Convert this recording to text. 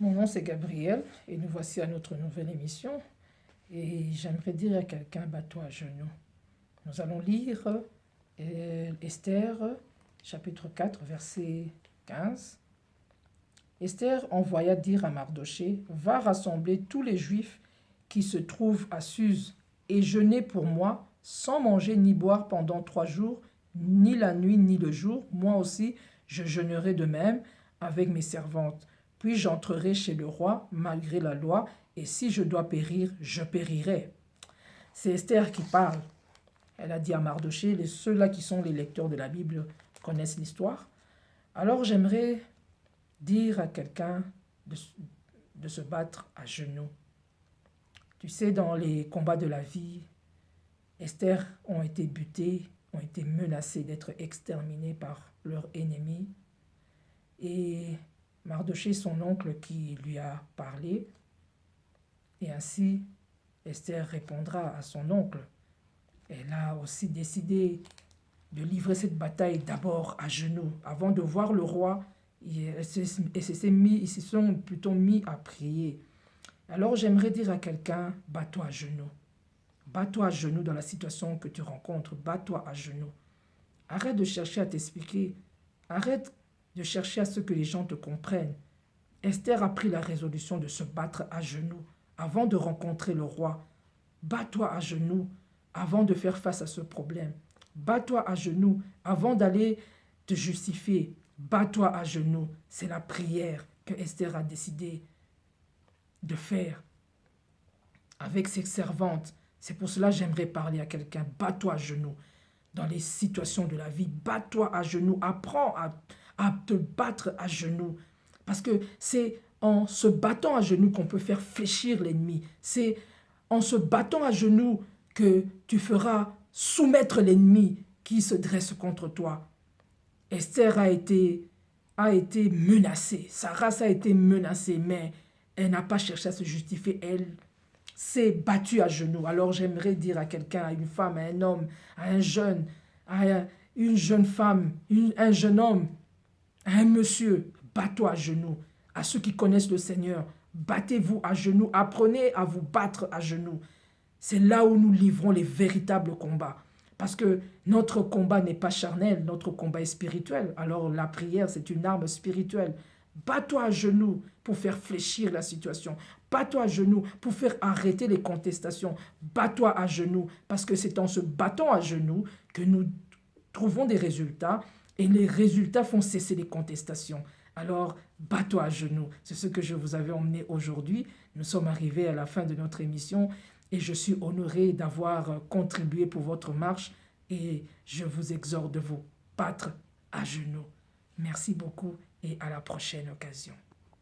Mon nom c'est Gabriel et nous voici à notre nouvelle émission. Et j'aimerais dire à quelqu'un, bats-toi à genoux. Nous allons lire Esther, chapitre 4, verset 15. Esther envoya dire à Mardoché, va rassembler tous les Juifs qui se trouvent à Suse et jeûner pour moi sans manger ni boire pendant 3 jours, ni la nuit ni le jour. Moi aussi, je jeûnerai de même avec mes servantes. Puis j'entrerai chez le roi malgré la loi, et si je dois périr, je périrai. C'est Esther qui parle. Elle a dit à Mardoché, ceux-là qui sont les lecteurs de la Bible connaissent l'histoire. Alors j'aimerais dire à quelqu'un de se battre à genoux. Tu sais, dans les combats de la vie, Esther ont été butés, ont été menacés d'être exterminés par leur ennemi. Et Mardoché, son oncle, qui lui a parlé. Et ainsi, Esther répondra à son oncle. Elle a aussi décidé de livrer cette bataille d'abord à genoux. Avant de voir le roi, ils se sont plutôt mis à prier. Alors j'aimerais dire à quelqu'un, bats-toi à genoux. Bats-toi à genoux dans la situation que tu rencontres. Bats-toi à genoux. Arrête de chercher à t'expliquer. Arrête de chercher à ce que les gens te comprennent. Esther a pris la résolution de se battre à genoux avant de rencontrer le roi. Bats-toi à genoux avant de faire face à ce problème. Bats-toi à genoux avant d'aller te justifier. Bats-toi à genoux. C'est la prière que Esther a décidé de faire avec ses servantes. C'est pour cela que j'aimerais parler à quelqu'un. Bats-toi à genoux dans les situations de la vie. Bats-toi à genoux. Apprends à te battre à genoux. Parce que c'est en se battant à genoux qu'on peut faire fléchir l'ennemi. C'est en se battant à genoux que tu feras soumettre l'ennemi qui se dresse contre toi. Esther a été menacée. Sa race a été menacée, mais elle n'a pas cherché à se justifier. Elle s'est battue à genoux. Alors j'aimerais dire à quelqu'un, à une femme, à un homme, à un jeune, à une jeune femme, un jeune homme, à un monsieur, bats-toi à genoux. À ceux qui connaissent le Seigneur, battez-vous à genoux. Apprenez à vous battre à genoux. C'est là où nous livrons les véritables combats. Parce que notre combat n'est pas charnel, notre combat est spirituel. Alors la prière, c'est une arme spirituelle. Bats-toi à genoux pour faire fléchir la situation. Bats-toi à genoux pour faire arrêter les contestations. Bats-toi à genoux parce que c'est en se battant à genoux que nous trouvons des résultats et les résultats font cesser les contestations. Alors, bats-toi à genoux. C'est ce que je vous avais emmené aujourd'hui. Nous sommes arrivés à la fin de notre émission et je suis honoré d'avoir contribué pour votre marche et je vous exhorte de vous battre à genoux. Merci beaucoup et à la prochaine occasion.